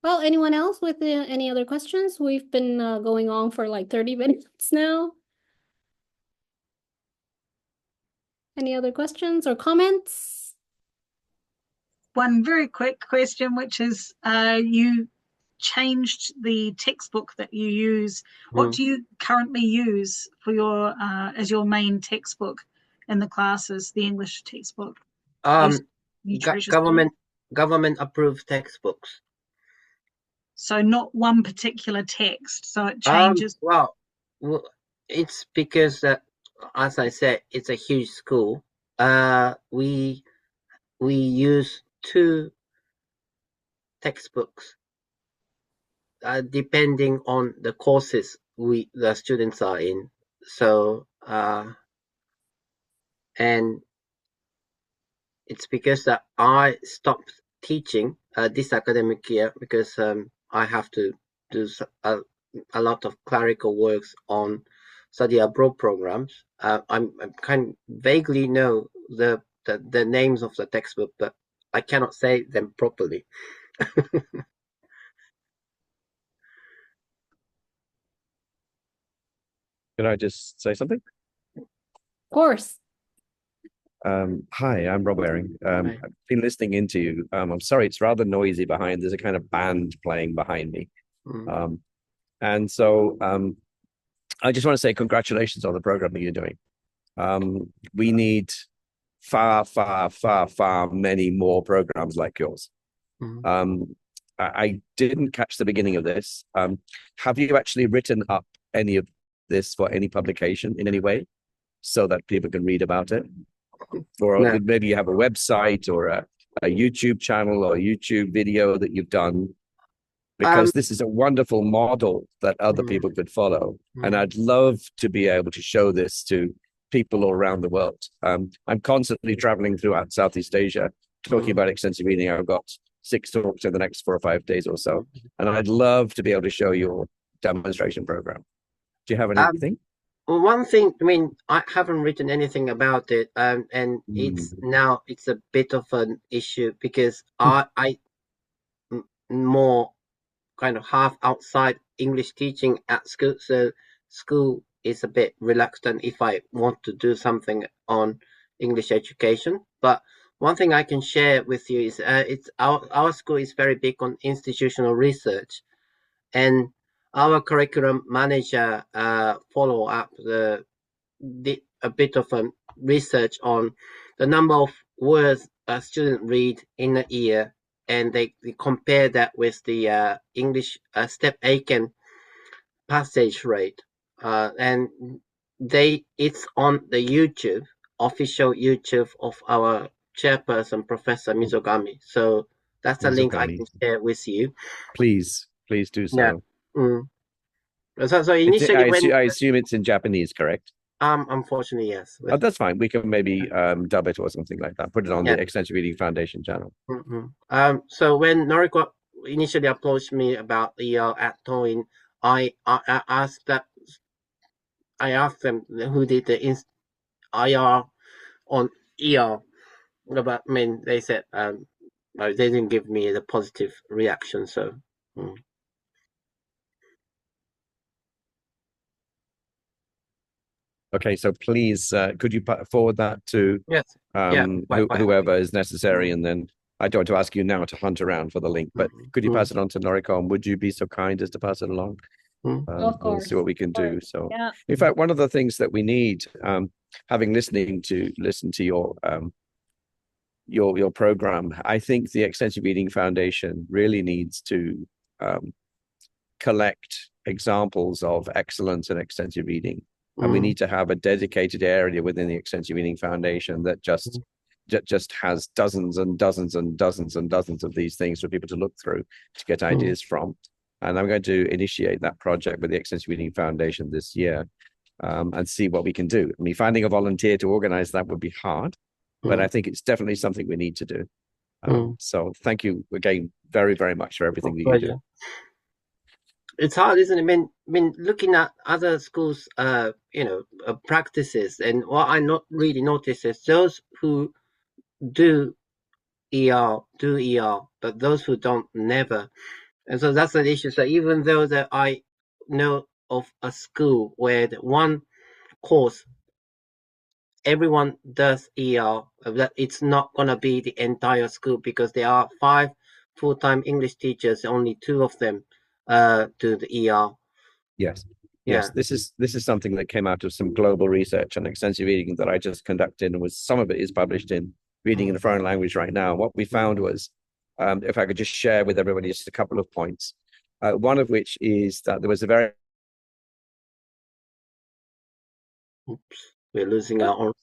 Well, anyone else with any other questions? We've been going on for like 30 minutes now. Any other questions or comments? One very quick question, which is you changed the textbook that you use. What do you currently use for your as your main textbook in the classes, the English textbook? Government approved textbooks. So not one particular text, so it changes. Well, it's because as I said, it's a huge school. We use two textbooks, depending on the courses the students are in. So, and it's because that I stopped teaching this academic year because I have to do a lot of clerical works on study abroad programs. I'm kind vaguely know the names of the textbook, but I cannot say them properly. Can I just say something? Of course. Hi, I'm Rob Waring. Hi. I've been listening into you. I'm sorry, it's rather noisy behind. There's a kind of band playing behind me. Mm. And so I just want to say congratulations on the program that you're doing. We need far, far, far, far many more programs like yours. Mm. I didn't catch the beginning of this. Have you actually written up any of this for any publication in any way so that people can read about it? Or No. maybe you have a website or a YouTube channel or a YouTube video that you've done, because this is a wonderful model that other people could follow. And I'd love to be able to show this to people all around the world. I'm constantly traveling throughout Southeast Asia, talking about extensive reading. I've got 6 talks in the next 4 or 5 days or so. And I'd love to be able to show your demonstration program. Do you have anything? Well, one thing, I mean, I haven't written anything about it, and it's a bit of an issue because I more kind of half outside English teaching at school, so school is a bit reluctant if I want to do something on English education. But one thing I can share with you is it's our school is very big on institutional research, and our curriculum manager follow up did a bit of a research on the number of words a student read in a year, and they compare that with the English Step Aiken passage rate, and it's on the YouTube official YouTube of our chairperson, Professor Mizogami. So that's a link I can share with you. Please do so. Yeah. So initially, I assume it's in Japanese, correct? Unfortunately, yes. Oh, that's fine. We can maybe dub it or something like that. Put it on the Extensive Reading Foundation channel. So when Noriko initially approached me about ER at Toin, I asked them who did the IR on ER, but I mean they said they didn't give me the positive reaction. So. Okay, so please, could you forward that to whoever is necessary, and then I don't want to ask you now to hunt around for the link, but could you pass it on to Noriko, and would you be so kind as to pass it along? Of course. We'll see what we can do. So, in fact, one of the things that we need, having listened to your program, I think the Extensive Reading Foundation really needs to collect examples of excellence in extensive reading. And we need to have a dedicated area within the Extensive Reading Foundation that just has dozens and dozens and dozens and dozens of these things for people to look through to get ideas from. And I'm going to initiate that project with the Extensive Reading Foundation this year and see what we can do. I mean, finding a volunteer to organize that would be hard, but I think it's definitely something we need to do. So thank you again very, very much for everything that you do. It's hard, isn't it? I mean, looking at other schools, practices, and what I not really notice is those who do ER, but those who don't, never. And so that's an issue. So even though that I know of a school where the one course everyone does ER, that it's not gonna be the entire school because there are 5 full-time English teachers, only 2 of them do the ER. Yes. This is something that came out of some global research on extensive reading that I just conducted, and some of it is published in Reading in a Foreign Language right now. What we found was, if I could just share with everybody just a couple of points, One of which is that there was a very Oops, we're losing our own.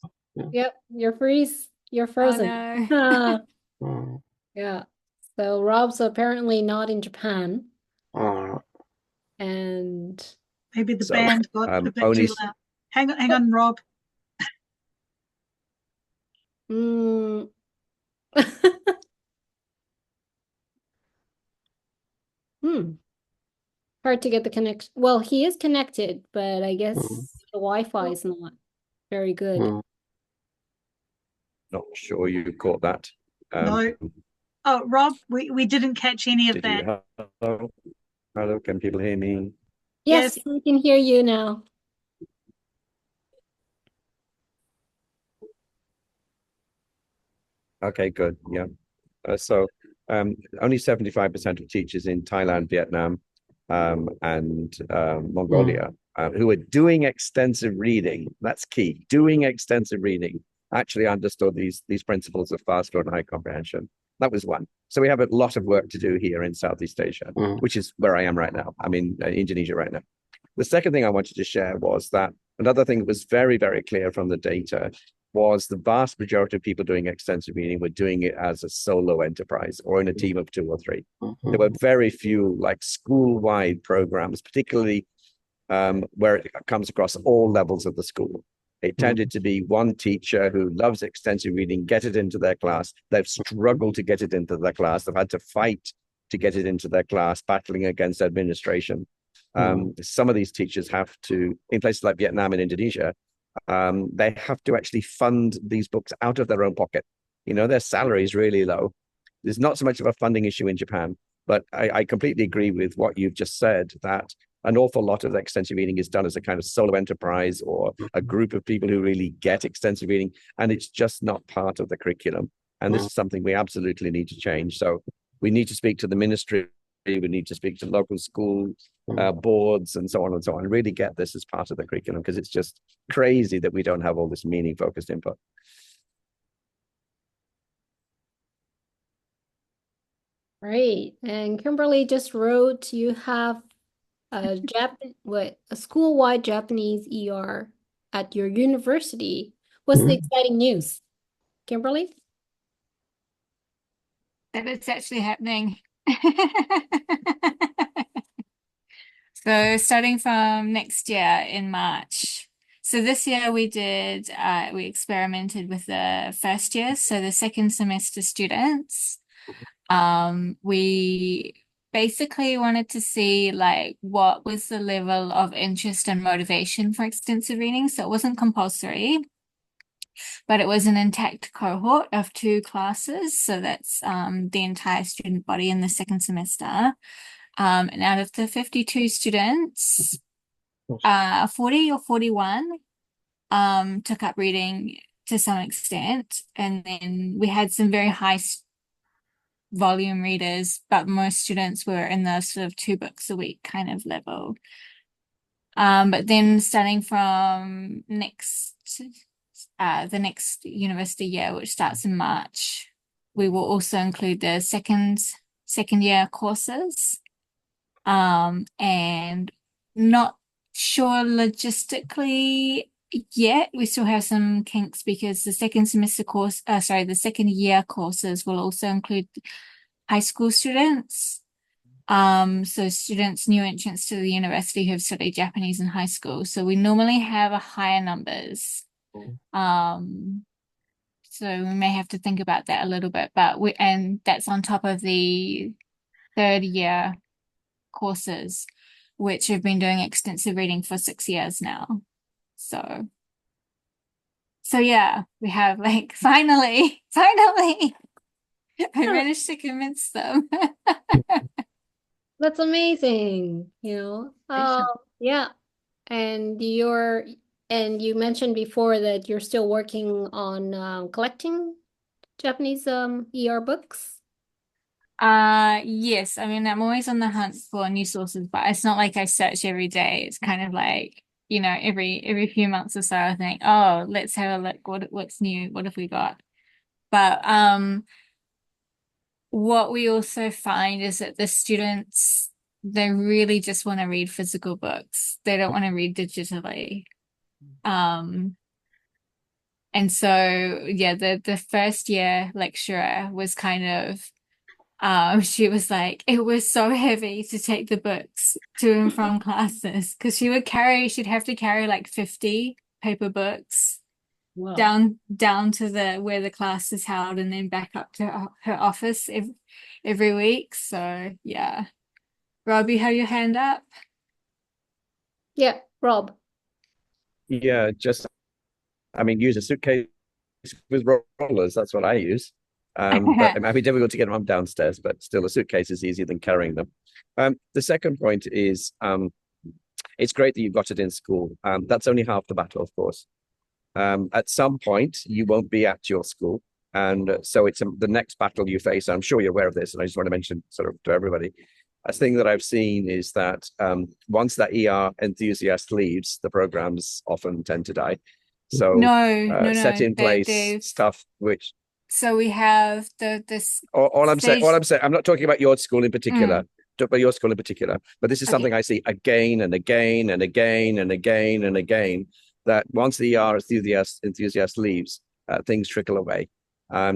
Yep, you're frozen. no. Oh, Yeah. So Rob's apparently not in Japan, oh, and Maybe the so band got a bit only too loud. Hang on, Rob. mm, hmm, hard to get the connection. Well, he is connected, but I guess mm, the Wi-Fi is not very good. mm. not sure you caught that. No. Oh, Rob, we didn't catch any of Did that. you? Hello, hello, can people hear me? Yes, Yes. we can hear you now. Okay, good. Yeah. Only 75% of teachers in Thailand, Vietnam, and Mongolia who are doing extensive reading, that's key, doing extensive reading, actually understood these principles of fast and high comprehension. That was one. So we have a lot of work to do here in Southeast Asia, which is where I am right now. I'm in Indonesia right now. The second thing I wanted to share was that another thing that was very, very clear from the data was the vast majority of people doing extensive reading were doing it as a solo enterprise or in a team of 2 or 3. There were very few like school-wide programs, particularly where it comes across all levels of the school. It tended to be one teacher who loves extensive reading, get it into their class. They've struggled to get it into their class. They've had to fight to get it into their class, battling against administration. Some of these teachers have to, in places like Vietnam and Indonesia, they have to actually fund these books out of their own pocket. You know, their salary is really low. There's not so much of a funding issue in Japan, but I completely agree with what you've just said, that an awful lot of extensive reading is done as a kind of solo enterprise or a group of people who really get extensive reading, and it's just not part of the curriculum. And this is something we absolutely need to change. So we need to speak to the ministry, we need to speak to local school boards and so on and so on, and really get this as part of the curriculum, because it's just crazy that we don't have all this meaning focused input. Right. And Kimberly just wrote you have a school-wide Japanese ER at your university. What's the exciting news, Kimberly? That it's actually happening. So starting from next year in March. So this year we experimented with the first year, so the second semester students. We basically wanted to see like what was the level of interest and motivation for extensive reading. So it wasn't compulsory, but it was an intact cohort of 2 classes. So that's the entire student body in the second semester. And out of the 52 students, 40 or 41 took up reading to some extent. And then we had some very high volume readers, but most students were in the sort of 2 books a week kind of level. But then starting from the next university year, which starts in March, we will also include the second year courses. And not sure logistically yet. We still have some kinks because the second year courses will also include high school students. So students, new entrants to the university who have studied Japanese in high school. So we normally have a higher numbers. So we may have to think about that a little bit, and that's on top of the 3rd year courses, which have been doing extensive reading for 6 years now. So yeah, we have like finally, I managed to convince them. That's amazing, yeah. And you mentioned before that you're still working on collecting Japanese ER books. Yes, I mean, I'm always on the hunt for new sources, but it's not like I search every day. It's kind of like, every few months or so I think, oh, let's have a look, what's new, what have we got? But what we also find is that the students they really just want to read physical books. They don't want to read digitally. And so yeah, the first year lecturer was kind of she was like, it was so heavy to take the books to and from classes because she'd have to carry like 50 paper books Wow. down to where the class is held and then back up to her office every week. So yeah. Rob, you have your hand up? Yeah, Rob. Yeah, use a suitcase with rollers. That's what I use. But it might be difficult to get them downstairs, but still a suitcase is easier than carrying them. The second point is it's great that you've got it in school. That's only half the battle, of course. At some point, you won't be at your school. And so it's the next battle you face. I'm sure you're aware of this, and I just want to mention sort of to everybody. A thing that I've seen is that once that ER enthusiast leaves, the programs often tend to die. So no. set in place stuff which. So we have this. All I'm saying, I'm not talking about your school in particular. But your school in particular. But this is something I see again and again and again and again and again. That once the ER enthusiast leaves, things trickle away.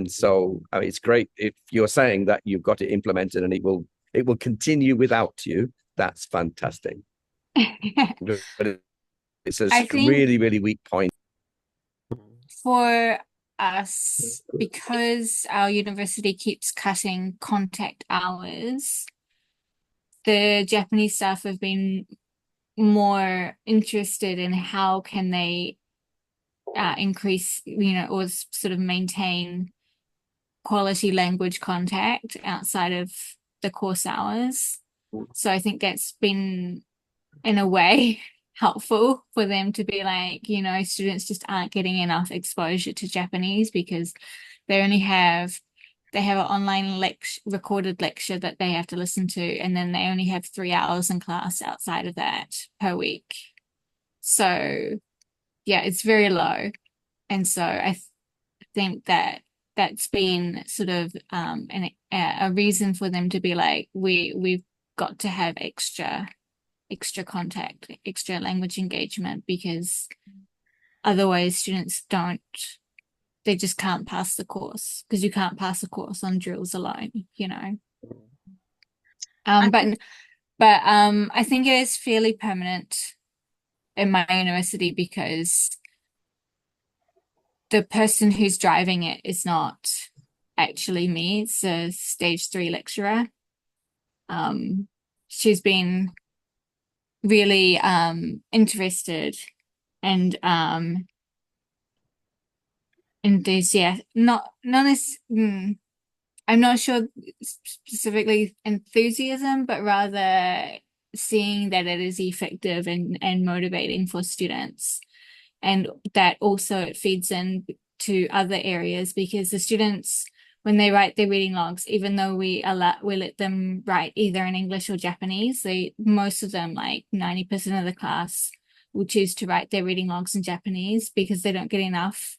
So it's great if you're saying that you've got it implemented and it will continue without you. That's fantastic. But it's a really, really weak point. For us, because our university keeps cutting contact hours, the Japanese staff have been more interested in how can they increase, or sort of maintain quality language contact outside of the course hours. So I think that's been, in a way, helpful for them to be like, students just aren't getting enough exposure to Japanese because they have an online recorded lecture that they have to listen to, and then they only have 3 hours in class outside of that per week. So yeah, it's very low. And so I think that's been sort of a reason for them to be like, we've got to have extra contact, extra language engagement, because otherwise students they just can't pass the course, because you can't pass a course on drills alone, But I think it is fairly permanent in my university because the person who's driving it is not actually me. It's a stage 3 lecturer. She's been really interested and enthusiastic. I'm not sure specifically enthusiasm, but rather seeing that it is effective and motivating for students. And that also it feeds in to other areas, because the students, when they write their reading logs, even though we let them write either in English or Japanese, most of them, like 90% of the class, will choose to write their reading logs in Japanese because they don't get enough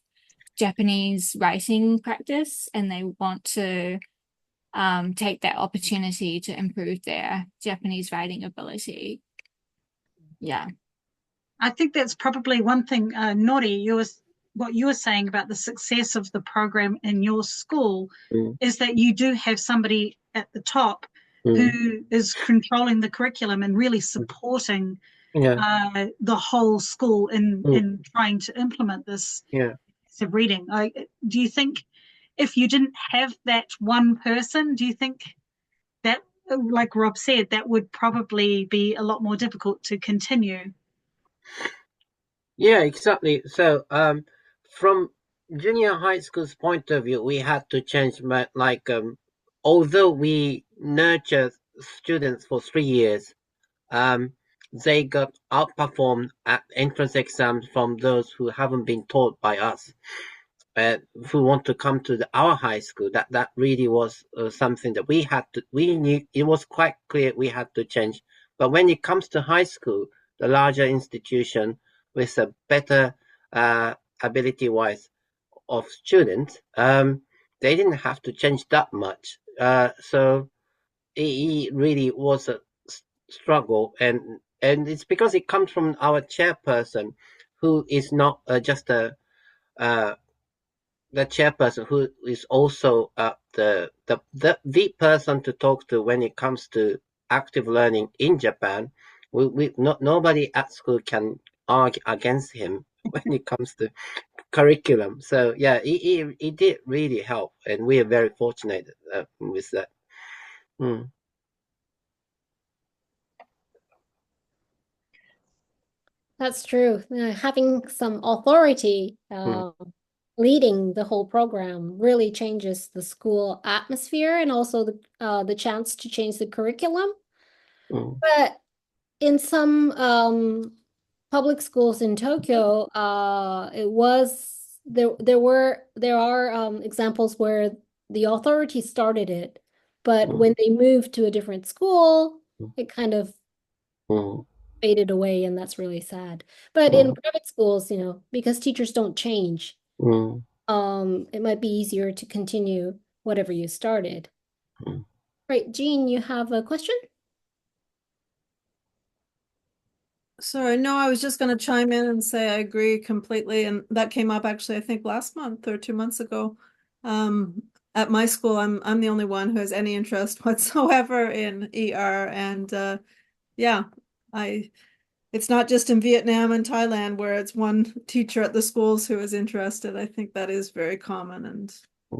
Japanese writing practice, and they want to take that opportunity to improve their Japanese writing ability. Yeah. I think that's probably one thing, Nori, what you were saying about the success of the program in your school is that you do have somebody at the top who is controlling the curriculum and really supporting the whole school in trying to implement this reading. Do you think if you didn't have that one person, do you think that, like Rob said, that would probably be a lot more difficult to continue? Yeah, exactly. So, from junior high school's point of view, we had to change, although we nurture students for 3 years, they got outperformed at entrance exams from those who haven't been taught by us, who want to come to our high school. That really was something that we knew. It was quite clear we had to change. But when it comes to high school, the larger institution with a better ability-wise of students, they didn't have to change that much. So it really was a struggle, and it's because it comes from our chairperson, who is not just the chairperson, who is also the person to talk to when it comes to active learning in Japan. Nobody at school can argue against him when it comes to curriculum. So yeah, it did really help, and we are very fortunate with that. That's true. Having some authority leading the whole program really changes the school atmosphere and also the chance to change the curriculum. But in some public schools in Tokyo, there are examples where the authority started it, but when they moved to a different school, it kind of faded away, and that's really sad. But in private schools, because teachers don't change, it might be easier to continue whatever you started. Right, Jean, you have a question? Sorry, no, I was just going to chime in and say I agree completely. And that came up actually, I think last month or 2 months ago. At my school, I'm the only one who has any interest whatsoever in ER. And yeah, it's not just in Vietnam and Thailand where it's one teacher at the schools who is interested. I think that is very common. And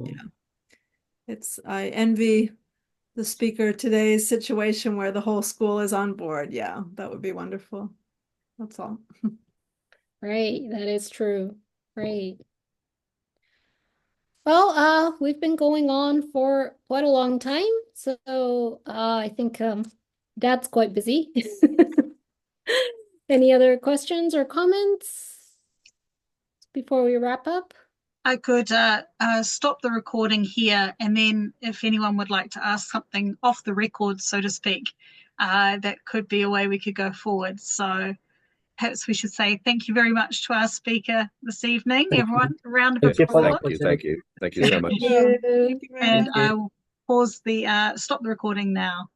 yeah, I envy the speaker today's situation where the whole school is on board. Yeah, that would be wonderful. That's all. Right, that is true. Right. Well, we've been going on for quite a long time, so I think Dad's quite busy. Any other questions or comments before we wrap up? I could stop the recording here, and then if anyone would like to ask something off the record, so to speak, that could be a way we could go forward. So perhaps we should say thank you very much to our speaker this evening. Everyone, a round of applause. Thank you so much. And I will stop the recording now.